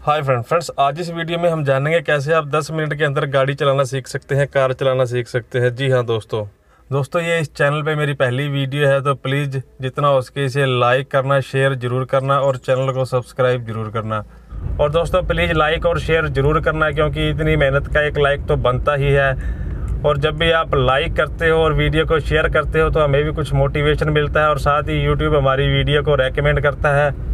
Hi friends, आज इस video में हम जानेंगे कैसे आप 10 मिनट के अंदर गाड़ी चलाना सीख सकते हैं, कार चलाना सीख सकते हैं। जी हाँ दोस्तों ये इस चैनल पे मेरी पहली वीडियो है, तो प्लीज़ जितना हो सके इसे लाइक करना, शेयर ज़रूर करना और चैनल को सब्सक्राइब ज़रूर करना। और दोस्तों प्लीज़ लाइक और शेयर ज़रूर करना, क्योंकि इतनी मेहनत का एक लाइक तो बनता ही है। और जब भी आप लाइक करते हो और वीडियो को शेयर करते हो तो हमें भी कुछ मोटिवेशन मिलता है और साथ ही यूट्यूब हमारी वीडियो को रेकमेंड करता है।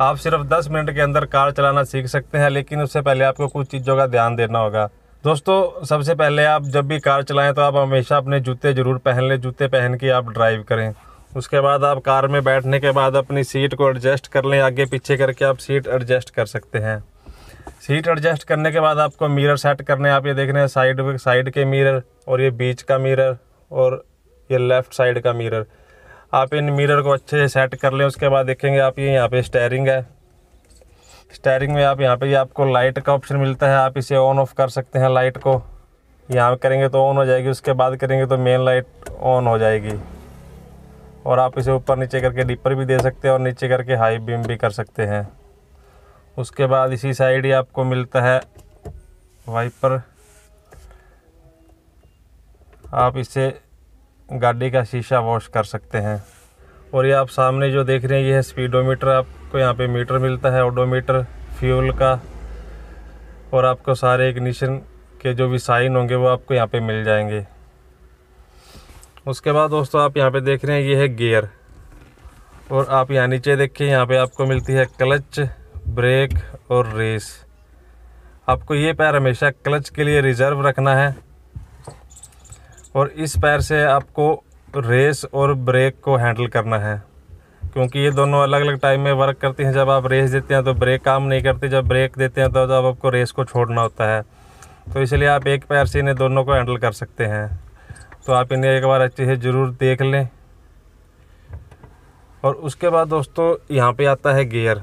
आप सिर्फ 10 मिनट के अंदर कार चलाना सीख सकते हैं, लेकिन उससे पहले आपको कुछ चीज़ों का ध्यान देना होगा। दोस्तों सबसे पहले आप जब भी कार चलाएं तो आप हमेशा अपने जूते ज़रूर पहन लें, जूते पहन के आप ड्राइव करें। उसके बाद आप कार में बैठने के बाद अपनी सीट को एडजस्ट कर लें, आगे पीछे करके आप सीट एडजस्ट कर सकते हैं। सीट एडजस्ट करने के बाद आपको मिरर सेट करने हैं। आप ये देख रहे हैं साइड के मिरर और ये बीच का मिरर और ये लेफ़्ट साइड का मिरर। आप इन मिरर को अच्छे से सेट कर लें। उसके बाद देखेंगे आप ये यहाँ पे स्टीयरिंग है। स्टीयरिंग में आप यहाँ पे ये आपको लाइट का ऑप्शन मिलता है, आप इसे ऑन ऑफ कर सकते हैं। लाइट को यहाँ करेंगे तो ऑन हो जाएगी, उसके बाद करेंगे तो मेन लाइट ऑन हो जाएगी। और आप इसे ऊपर नीचे करके डिपर भी दे सकते हैं और नीचे करके हाई बीम भी कर सकते हैं। उसके बाद इसी साइड ही आपको मिलता है वाइपर। आप इसे गाड़ी का शीशा वॉश कर सकते हैं। और ये आप सामने जो देख रहे हैं ये है स्पीडोमीटर। आपको यहाँ पे मीटर मिलता है, ओडोमीटर, फ्यूल का, और आपको सारे इग्निशन के जो भी साइन होंगे वो आपको यहाँ पे मिल जाएंगे। उसके बाद दोस्तों आप यहाँ पे देख रहे हैं ये है गियर। और आप यहाँ नीचे देखिए, यहाँ पे आपको मिलती है क्लच, ब्रेक और रेस। आपको ये पैर हमेशा क्लच के लिए रिजर्व रखना है और इस पैर से आपको रेस और ब्रेक को हैंडल करना है, क्योंकि ये दोनों अलग अलग टाइम में वर्क करती हैं। जब आप रेस देते हैं तो ब्रेक काम नहीं करती, जब ब्रेक देते हैं तो जब आपको रेस को छोड़ना होता है। तो इसलिए आप एक पैर से इन्हें दोनों को हैंडल कर सकते हैं। तो आप इन्हें एक बार अच्छे से ज़रूर देख लें। और उसके बाद दोस्तों यहाँ पे आता है गियर।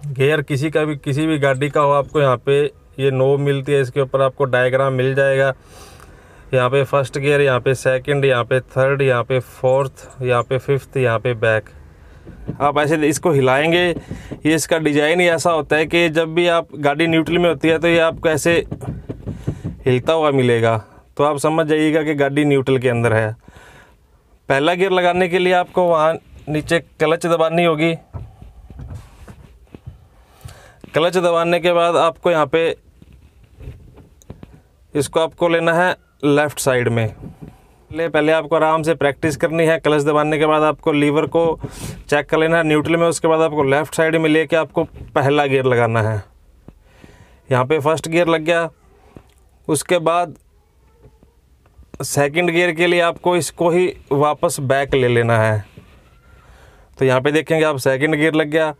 गियर किसी भी गाड़ी का हो, आपको यहाँ पे ये नोब मिलती है, इसके ऊपर आपको डायग्राम मिल जाएगा। यहाँ पे फर्स्ट गियर, यहाँ पे सेकंड, यहाँ पे थर्ड, यहाँ पे फोर्थ, यहाँ पे फिफ्थ, यहाँ पे बैक। आप ऐसे इसको हिलाएंगे। ये इसका डिज़ाइन ही ऐसा होता है कि जब भी आप गाड़ी न्यूट्रल में होती है तो ये आपको ऐसे हिलता हुआ मिलेगा। तो आप समझ जाइएगा कि गाड़ी न्यूट्रल के अंदर है। पहला गियर लगाने के लिए आपको वहाँ नीचे क्लच दबानी होगी। क्लच दबाने के बाद आपको यहाँ पे इसको आपको लेना है लेफ़्ट साइड में। पहले आपको आराम से प्रैक्टिस करनी है। क्लच दबाने के बाद आपको लीवर को चेक कर लेना है न्यूट्रल में। उसके बाद आपको लेफ़्ट साइड में लेके आपको पहला गियर लगाना है। यहाँ पे फर्स्ट गियर लग गया। उसके बाद सेकंड गियर के लिए आपको इसको ही वापस बैक ले लेना है। तो यहाँ पे देखेंगे आप सेकंड गियर लग गया।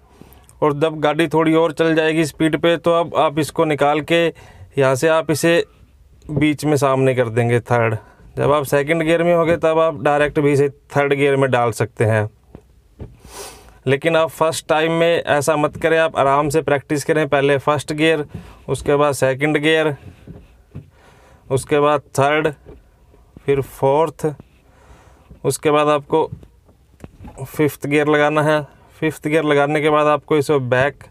और जब गाड़ी थोड़ी और चल जाएगी स्पीड पे तो अब आप इसको निकाल के यहाँ से आप इसे बीच में सामने कर देंगे थर्ड। जब आप सेकंड गियर में होंगे तब आप डायरेक्ट भी इसे थर्ड गियर में डाल सकते हैं। लेकिन आप फर्स्ट टाइम में ऐसा मत करें, आप आराम से प्रैक्टिस करें। पहले फर्स्ट गियर, उसके बाद सेकंड गियर, उसके बाद थर्ड, फिर फोर्थ, उसके बाद आपको फिफ्थ गियर लगाना है। फिफ्थ गियर लगाने के बाद आपको इसे बैक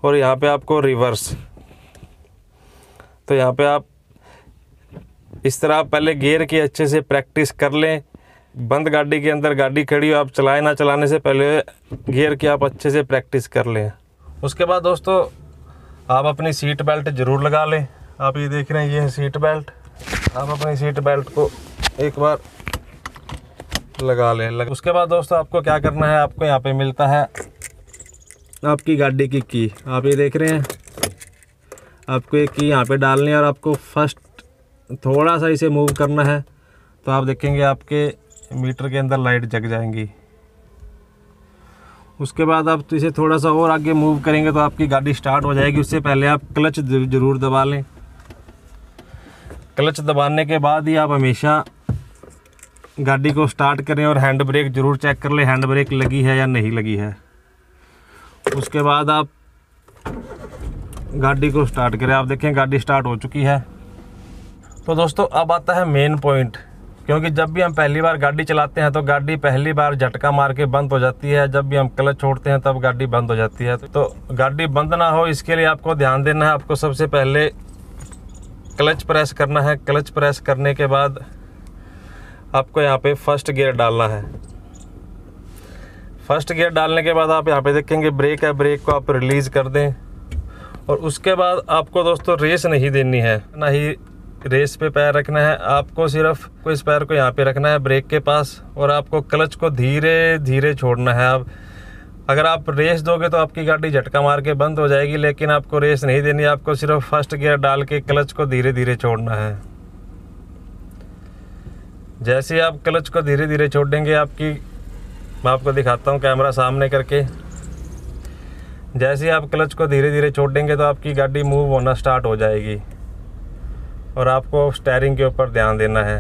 और यहाँ पे आपको रिवर्स। तो यहाँ पे आप इस तरह आप पहले गियर की अच्छे से प्रैक्टिस कर लें। बंद गाड़ी के अंदर गाड़ी खड़ी हो, आप चलाएं ना चलाने से पहले गियर की आप अच्छे से प्रैक्टिस कर लें। उसके बाद दोस्तों आप अपनी सीट बेल्ट ज़रूर लगा लें। आप ये देख रहे हैं ये है सीट बेल्ट। आप अपनी सीट बेल्ट को एक बार लगा लें। उसके बाद दोस्तों आपको क्या करना है, आपको यहाँ पे मिलता है आपकी गाड़ी की की। आप ये देख रहे हैं, आपको एक की यहाँ पे डालनी है और आपको फर्स्ट थोड़ा सा इसे मूव करना है तो आप देखेंगे आपके मीटर के अंदर लाइट जग जाएंगी। उसके बाद आप तो इसे थोड़ा सा और आगे मूव करेंगे तो आपकी गाड़ी स्टार्ट हो जाएगी। उससे पहले आप क्लच ज़रूर दबा लें। क्लच दबाने के बाद ही आप हमेशा गाड़ी को स्टार्ट करें और हैंड ब्रेक ज़रूर चेक कर लें, हैंड ब्रेक लगी है या नहीं लगी है। उसके बाद आप गाड़ी को स्टार्ट करें। आप देखें गाड़ी स्टार्ट हो चुकी है। तो दोस्तों अब आता है मेन पॉइंट क्योंकि जब भी हम पहली बार गाड़ी चलाते हैं तो गाड़ी पहली बार झटका मार के बंद हो जाती है, जब भी हम क्लच छोड़ते हैं तब गाड़ी बंद हो जाती है। तो गाड़ी बंद ना हो इसके लिए आपको ध्यान देना है। आपको सबसे पहले क्लच प्रेस करना है। क्लच प्रेस करने के बाद आपको यहाँ पे फर्स्ट गियर डालना है। फर्स्ट गियर डालने के बाद आप यहाँ पे देखेंगे ब्रेक है, ब्रेक को आप रिलीज़ कर दें। और उसके बाद आपको दोस्तों रेस नहीं देनी है, ना ही रेस पे पैर रखना है। आपको सिर्फ इस पैर को यहाँ पे रखना है ब्रेक के पास, और आपको क्लच को धीरे धीरे छोड़ना है। अब अगर आप रेस दोगे तो आपकी गाड़ी झटका मार के बंद हो जाएगी, लेकिन आपको रेस नहीं देनी। आपको सिर्फ फर्स्ट गियर डाल के क्लच को धीरे धीरे छोड़ना है। जैसे ही आप क्लच को धीरे धीरे छोड़ेंगे, मैं आपको दिखाता हूँ कैमरा सामने करके। जैसे ही आप क्लच को धीरे धीरे छोड़ेंगे तो आपकी गाड़ी मूव होना स्टार्ट हो जाएगी, और आपको स्टीयरिंग के ऊपर ध्यान देना है।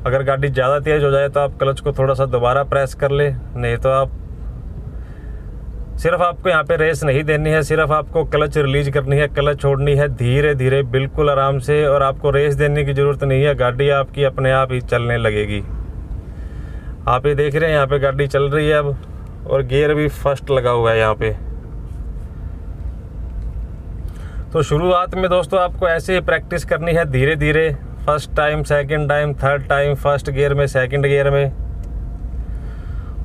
अगर गाड़ी ज़्यादा तेज़ हो जाए तो आप क्लच को थोड़ा सा दोबारा प्रेस कर ले, नहीं तो आप सिर्फ आपको यहाँ पे रेस नहीं देनी है, सिर्फ आपको क्लच रिलीज करनी है, क्लच छोड़नी है धीरे धीरे बिल्कुल आराम से। और आपको रेस देने की ज़रूरत नहीं है, गाड़ी आपकी अपने आप ही चलने लगेगी। आप ये देख रहे हैं यहाँ पे गाड़ी चल रही है अब, और गियर भी फर्स्ट लगा हुआ है यहाँ पे। तो शुरुआत में दोस्तों आपको ऐसे ही प्रैक्टिस करनी है धीरे धीरे। First time, second time, third time first gear में, सेकंड गियर में।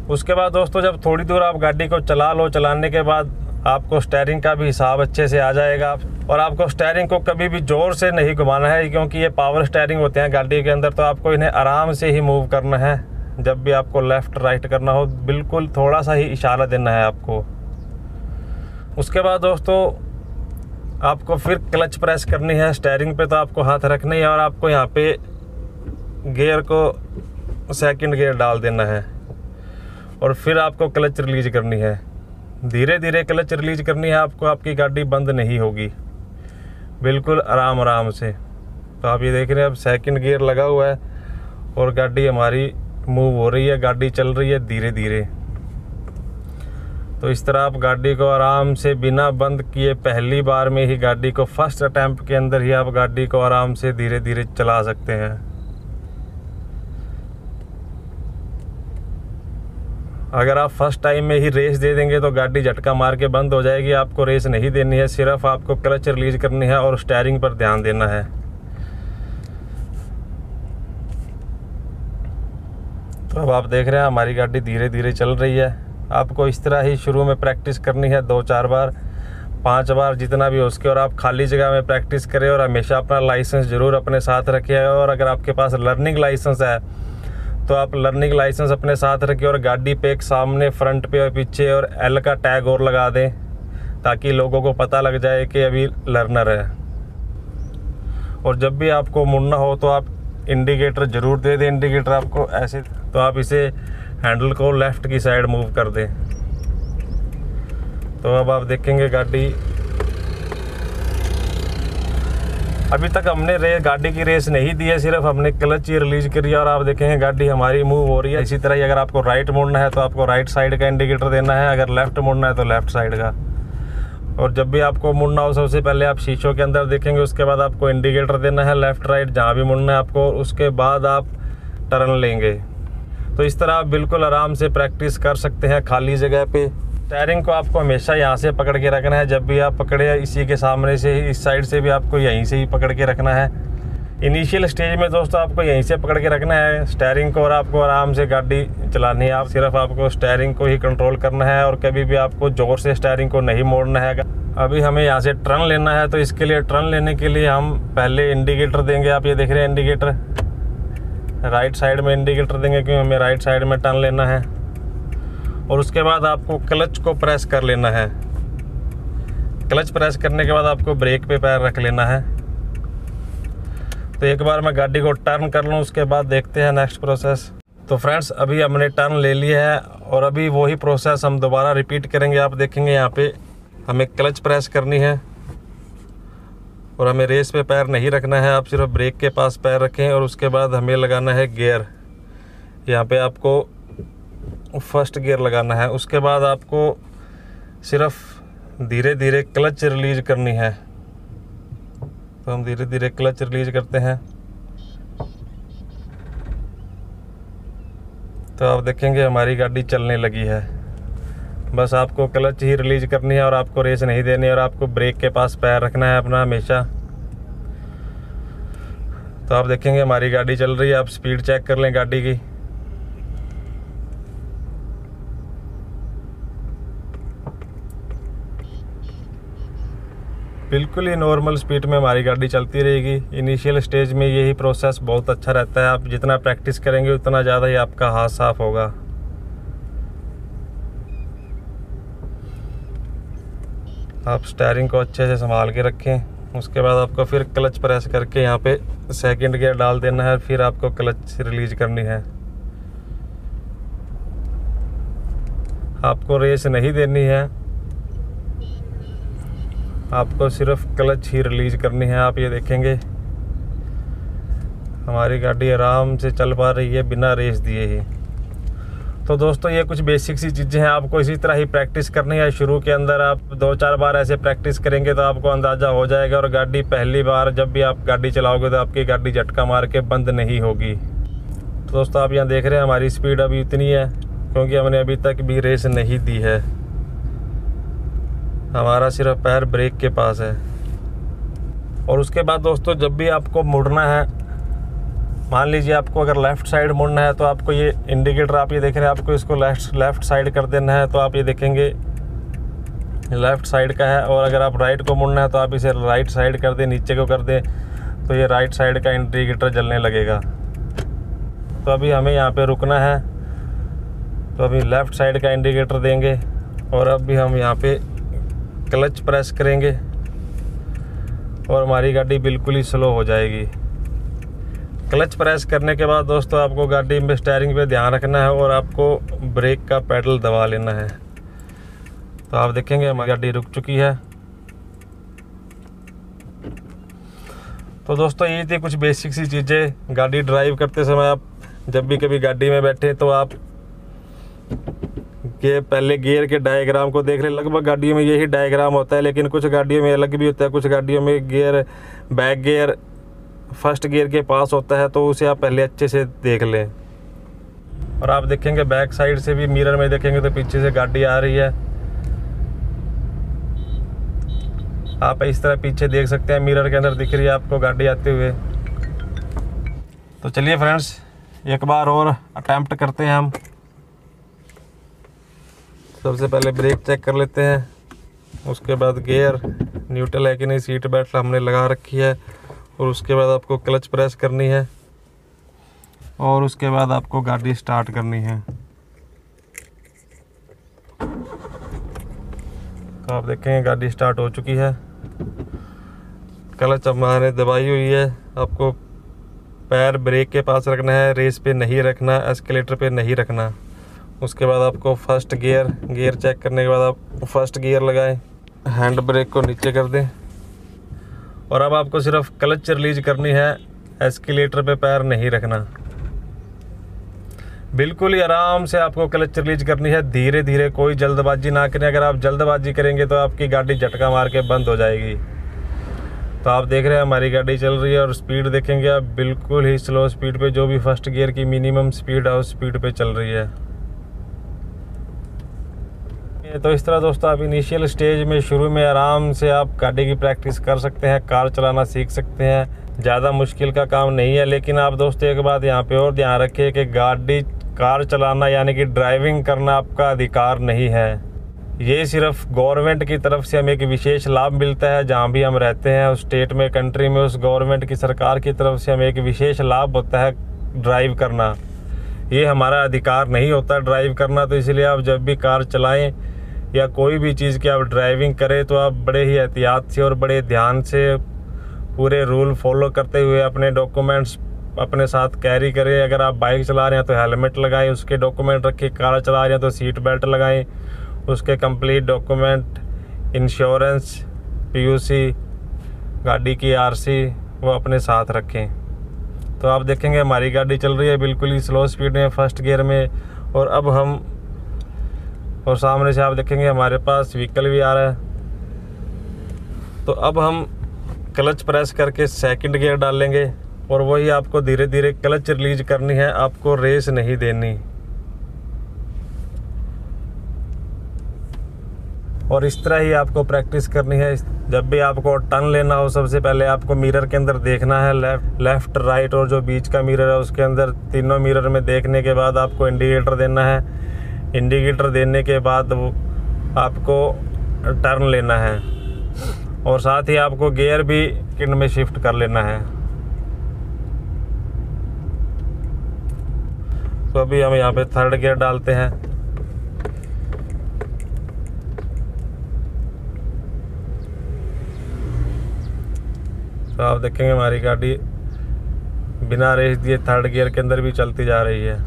उसके बाद दोस्तों जब थोड़ी दूर आप गाड़ी को चला लो, चलाने के बाद आपको स्टीयरिंग का भी हिसाब अच्छे से आ जाएगा। और आपको स्टीयरिंग को कभी भी ज़ोर से नहीं घुमाना है, क्योंकि ये पावर स्टीयरिंग होते हैं गाड़ी के अंदर। तो आपको इन्हें आराम से ही मूव करना है। जब भी आपको लेफ़्ट राइट करना हो, बिल्कुल थोड़ा सा ही इशारा देना है आपको। उसके बाद दोस्तों आपको फिर क्लच प्रेस करनी है। स्टीयरिंग पे तो आपको हाथ रखना ही है, और आपको यहाँ पे गियर को सेकंड गियर डाल देना है, और फिर आपको क्लच रिलीज करनी है। धीरे धीरे क्लच रिलीज करनी है आपको, आपकी गाड़ी बंद नहीं होगी, बिल्कुल आराम आराम से। तो आप ये देख रहे हैं अब सेकंड गियर लगा हुआ है, और गाड़ी हमारी मूव हो रही है, गाड़ी चल रही है धीरे धीरे। तो इस तरह आप गाड़ी को आराम से बिना बंद किए पहली बार में ही गाड़ी को, फर्स्ट अटैम्प्ट के अंदर ही आप गाड़ी को आराम से धीरे धीरे चला सकते हैं। अगर आप फर्स्ट टाइम में ही रेस दे देंगे तो गाड़ी झटका मार के बंद हो जाएगी। आपको रेस नहीं देनी है, सिर्फ आपको क्लच रिलीज करनी है और स्टीयरिंग पर ध्यान देना है। तो अब आप देख रहे हैं हमारी गाड़ी धीरे धीरे चल रही है। आपको इस तरह ही शुरू में प्रैक्टिस करनी है, 2-4 बार, 5 बार, जितना भी हो सके। और आप खाली जगह में प्रैक्टिस करें, और हमेशा अपना लाइसेंस ज़रूर अपने साथ रखें। और अगर आपके पास लर्निंग लाइसेंस है तो आप लर्निंग लाइसेंस अपने साथ रखें, और गाड़ी पे एक सामने, फ्रंट पे और पीछे और L का टैग और लगा दें, ताकि लोगों को पता लग जाए कि अभी लर्नर है। और जब भी आपको मुड़ना हो तो आप इंडिकेटर ज़रूर दे दें। इंडिकेटर आपको ऐसे, तो आप इसे हैंडल को लेफ़्ट की साइड मूव कर दें। तो अब आप देखेंगे गाड़ी, अभी तक हमने गाड़ी की रेस नहीं दी है, सिर्फ हमने क्लच ही रिलीज करी है। और आप देखेंगे गाड़ी हमारी मूव हो रही है। इसी तरह ही अगर आपको राइट मुड़ना है तो आपको राइट साइड का इंडिकेटर देना है, अगर लेफ़्ट मुड़ना है तो लेफ़्ट साइड का। और जब भी आपको मुड़ना हो, सबसे पहले आप शीशों के अंदर देखेंगे, उसके बाद आपको इंडिकेटर देना है लेफ़्ट राइट, जहाँ भी मुड़ना है आपको। उसके बाद आप टर्न लेंगे। तो इस तरह आप बिल्कुल आराम से प्रैक्टिस कर सकते हैं खाली जगह पे। स्टीयरिंग को आपको हमेशा यहाँ से पकड़ के रखना है। जब भी आप पकड़े, इसी के सामने से ही, इस साइड से भी आपको यहीं से ही पकड़ के रखना है। इनिशियल स्टेज में दोस्तों आपको यहीं से पकड़ के रखना है स्टीयरिंग को, और आपको आराम से गाड़ी चलानी है। आप सिर्फ आपको स्टीयरिंग को ही कंट्रोल करना है, और कभी भी आपको ज़ोर से स्टीयरिंग को नहीं मोड़ना है। अभी हमें यहाँ से टर्न लेना है, तो इसके लिए, टर्न लेने के लिए हम पहले इंडिकेटर देंगे। आप ये देख रहे हैं इंडिकेटर, राइट साइड में इंडिकेटर देंगे, क्योंकि हमें राइट साइड में टर्न लेना है। और उसके बाद आपको क्लच को प्रेस कर लेना है। क्लच प्रेस करने के बाद आपको ब्रेक पे पैर रख लेना है। तो एक बार मैं गाड़ी को टर्न कर लूँ, उसके बाद देखते हैं नेक्स्ट प्रोसेस। तो फ्रेंड्स अभी हमने टर्न ले लिया है, और अभी वही प्रोसेस हम दोबारा रिपीट करेंगे। आप देखेंगे यहाँ पे हमें क्लच प्रेस करनी है, और हमें रेस पे पैर नहीं रखना है। आप सिर्फ ब्रेक के पास पैर रखें, और उसके बाद हमें लगाना है गियर। यहाँ पे आपको फर्स्ट गियर लगाना है। उसके बाद आपको सिर्फ धीरे धीरे क्लच रिलीज करनी है। तो हम धीरे धीरे क्लच रिलीज करते हैं। तो आप देखेंगे हमारी गाड़ी चलने लगी है। बस आपको क्लच ही रिलीज करनी है और आपको रेस नहीं देनी है और आपको ब्रेक के पास पैर रखना है अपना हमेशा। तो आप देखेंगे हमारी गाड़ी चल रही है। आप स्पीड चेक कर लें गाड़ी की। बिल्कुल ही नॉर्मल स्पीड में हमारी गाड़ी चलती रहेगी। इनिशियल स्टेज में यही प्रोसेस बहुत अच्छा रहता है। आप जितना प्रैक्टिस करेंगे उतना ज़्यादा ही आपका हाथ साफ होगा। आप स्टीयरिंग को अच्छे से संभाल के रखें। उसके बाद आपको फिर क्लच प्रेस करके यहाँ पे सेकंड गियर डाल देना है, फिर आपको क्लच रिलीज करनी है। आपको रेस नहीं देनी है, आपको सिर्फ क्लच ही रिलीज करनी है। आप ये देखेंगे हमारी गाड़ी आराम से चल पा रही है बिना रेस दिए ही। तो दोस्तों ये कुछ बेसिक सी चीज़ें हैं, आपको इसी तरह ही प्रैक्टिस करनी है। शुरू के अंदर आप 2-4 बार ऐसे प्रैक्टिस करेंगे तो आपको अंदाज़ा हो जाएगा और गाड़ी पहली बार जब भी आप गाड़ी चलाओगे तो आपकी गाड़ी झटका मार के बंद नहीं होगी। तो दोस्तों आप यहाँ देख रहे हैं हमारी स्पीड अभी इतनी है क्योंकि हमने अभी तक भी रेस नहीं दी है। हमारा सिर्फ पैर ब्रेक के पास है। और उसके बाद दोस्तों जब भी आपको मुड़ना है, मान लीजिए आपको अगर लेफ़्ट साइड मुड़ना है तो आपको ये इंडिकेटर आप ये देख रहे हैं, आपको इसको लेफ़्ट साइड कर देना है। तो आप ये देखेंगे लेफ़्ट साइड का है। और अगर आप राइट को मुड़ना है तो आप इसे राइट साइड कर दें, नीचे को कर दें तो ये राइट साइड का इंडिकेटर जलने लगेगा। तो अभी हमें यहाँ पे रुकना है, तो अभी लेफ़्ट साइड का इंडिकेटर देंगे और अब भी हम यहाँ पे क्लच प्रेस करेंगे और हमारी गाड़ी बिल्कुल ही स्लो हो जाएगी। क्लच प्रेस करने के बाद दोस्तों आपको गाड़ी में स्टीयरिंग पे ध्यान रखना है और आपको ब्रेक का पैडल दबा लेना है। तो आप देखेंगे हमारी गाड़ी रुक चुकी है। तो दोस्तों ये थी कुछ बेसिक सी चीज़ें। गाड़ी ड्राइव करते समय आप जब भी कभी गाड़ी में बैठे तो आप ये पहले गियर के डायग्राम को देख लें। लगभग गाड़ियों में यही डायग्राम होता है, लेकिन कुछ गाड़ियों में अलग भी होता है। कुछ गाड़ियों में gear back gear first gear के पास होता है, तो उसे आप पहले अच्छे से देख लें। और आप देखेंगे बैक साइड से भी मिरर में देखेंगे तो पीछे से गाड़ी आ रही है। आप इस तरह पीछे देख सकते हैं, मिरर के अंदर दिख रही है आपको गाड़ी आते हुए। तो चलिए फ्रेंड्स एक बार और अटैम्प्ट करते हैं हम। सबसे पहले ब्रेक चेक कर लेते हैं, उसके बाद गियर न्यूट्रल है कि नहीं, सीट बेल्ट हमने लगा रखी है। और उसके बाद आपको क्लच प्रेस करनी है और उसके बाद आपको गाड़ी स्टार्ट करनी है। तो आप देखेंगे गाड़ी स्टार्ट हो चुकी है। क्लच हमारे दबाई हुई है। आपको पैर ब्रेक के पास रखना है, रेस पे नहीं रखना, एस्केलेटर पे नहीं रखना। उसके बाद आपको फर्स्ट गियर चेक करने के बाद आप फर्स्ट गियर लगाएं, हैंड ब्रेक को नीचे कर दें और अब आपको सिर्फ क्लच रिलीज करनी है, एस्केलेटर पे पैर नहीं रखना। बिल्कुल ही आराम से आपको क्लच रिलीज करनी है, धीरे धीरे, कोई जल्दबाजी ना करें। अगर आप जल्दबाजी करेंगे तो आपकी गाड़ी झटका मार के बंद हो जाएगी। तो आप देख रहे हैं हमारी गाड़ी चल रही है और स्पीड देखेंगे आप बिल्कुल ही स्लो स्पीड पे, जो भी फर्स्ट गियर की मिनिमम स्पीड है उस स्पीड पे चल रही है। तो इस तरह दोस्तों आप इनिशियल स्टेज में शुरू में आराम से आप गाड़ी की प्रैक्टिस कर सकते हैं, कार चलाना सीख सकते हैं। ज़्यादा मुश्किल का काम नहीं है। लेकिन आप दोस्तों एक बात यहाँ पे और ध्यान रखिए कि कार चलाना यानी कि ड्राइविंग करना आपका अधिकार नहीं है। ये सिर्फ गवर्नमेंट की तरफ से हमें एक विशेष लाभ मिलता है। जहाँ भी हम रहते हैं उस स्टेट में, कंट्री में, उस गवर्नमेंट की सरकार की तरफ से हमें एक विशेष लाभ होता है ड्राइव करना। ये हमारा अधिकार नहीं होता ड्राइव करना। तो इसलिए आप जब भी कार चलाएं या कोई भी चीज़ की आप ड्राइविंग करें तो आप बड़े ही एहतियात से और बड़े ध्यान से पूरे रूल फॉलो करते हुए अपने डॉक्यूमेंट्स अपने साथ कैरी करें। अगर आप बाइक चला रहे हैं तो हेलमेट लगाएं, उसके डॉक्यूमेंट रखें। कार चला रहे हैं तो सीट बेल्ट लगाएं, उसके कंप्लीट डॉक्यूमेंट, इंश्योरेंस, पीयूसी, गाड़ी की आरसी वो अपने साथ रखें। तो आप देखेंगे हमारी गाड़ी चल रही है बिल्कुल ही स्लो स्पीड में, फर्स्ट गियर में। और अब हम और सामने से आप देखेंगे हमारे पास व्हीकल भी आ रहा है। तो अब हम क्लच प्रेस करके सेकंड गियर डालेंगे और वही आपको धीरे धीरे क्लच रिलीज करनी है, आपको रेस नहीं देनी। और इस तरह ही आपको प्रैक्टिस करनी है। जब भी आपको टर्न लेना हो, सबसे पहले आपको मिरर के अंदर देखना है, लेफ़्ट राइट और जो बीच का मिरर है उसके अंदर, तीनों मिरर में देखने के बाद आपको इंडिकेटर देना है। इंडिकेटर देने के बाद आपको टर्न लेना है और साथ ही आपको गियर भी किन में शिफ्ट कर लेना है। तो अभी हम यहाँ पे थर्ड गियर डालते हैं। तो आप देखेंगे हमारी गाड़ी बिना रेस दिए थर्ड गियर के अंदर भी चलती जा रही है।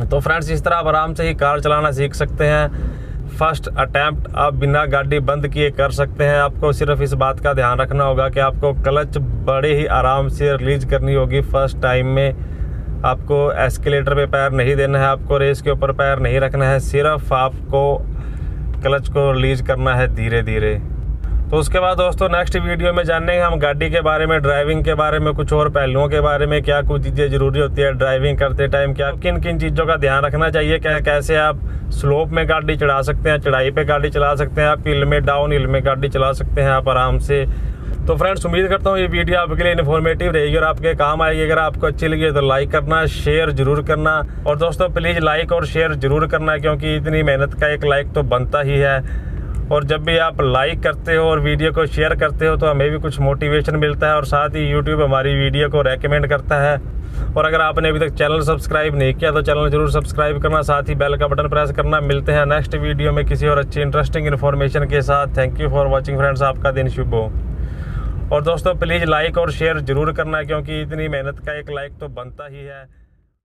तो फ्रेंड्स, इस तरह आप आराम से ही कार चलाना सीख सकते हैं। फर्स्ट अटैम्प्ट आप बिना गाड़ी बंद किए कर सकते हैं। आपको सिर्फ इस बात का ध्यान रखना होगा कि आपको क्लच बड़े ही आराम से रिलीज करनी होगी। फर्स्ट टाइम में आपको एस्केलेटर पे पैर नहीं देना है, आपको रेस के ऊपर पैर नहीं रखना है, सिर्फ आपको क्लच को रिलीज करना है धीरे धीरे। तो उसके बाद दोस्तों नेक्स्ट वीडियो में जानेंगे हम गाड़ी के बारे में, ड्राइविंग के बारे में, कुछ और पहलुओं के बारे में, क्या कुछ चीज़ें ज़रूरी होती है ड्राइविंग करते टाइम, क्या किन किन चीज़ों का ध्यान रखना चाहिए, क्या कैसे आप स्लोप में गाड़ी चढ़ा सकते हैं, चढ़ाई पे गाड़ी चला सकते हैं, आप हिल में, डाउन हिल में गाड़ी चला सकते हैं आप आराम से। तो फ्रेंड्स, उम्मीद करता हूँ ये वीडियो आपके लिए इन्फॉर्मेटिव रहेगी और आपके काम आएगी। अगर आपको अच्छी लगी तो लाइक करना, शेयर जरूर करना। और दोस्तों प्लीज़ लाइक और शेयर जरूर करना, क्योंकि इतनी मेहनत का एक लाइक तो बनता ही है। और जब भी आप लाइक करते हो और वीडियो को शेयर करते हो तो हमें भी कुछ मोटिवेशन मिलता है और साथ ही यूट्यूब हमारी वीडियो को रेकमेंड करता है। और अगर आपने अभी तक चैनल सब्सक्राइब नहीं किया तो चैनल जरूर सब्सक्राइब करना, साथ ही बेल का बटन प्रेस करना। मिलते हैं नेक्स्ट वीडियो में किसी और अच्छी इंटरेस्टिंग इन्फॉर्मेशन के साथ। Thank you for watching friends, आपका दिन शुभ हो। और दोस्तों प्लीज़ लाइक और शेयर जरूर करना, क्योंकि इतनी मेहनत का एक लाइक तो बनता ही है।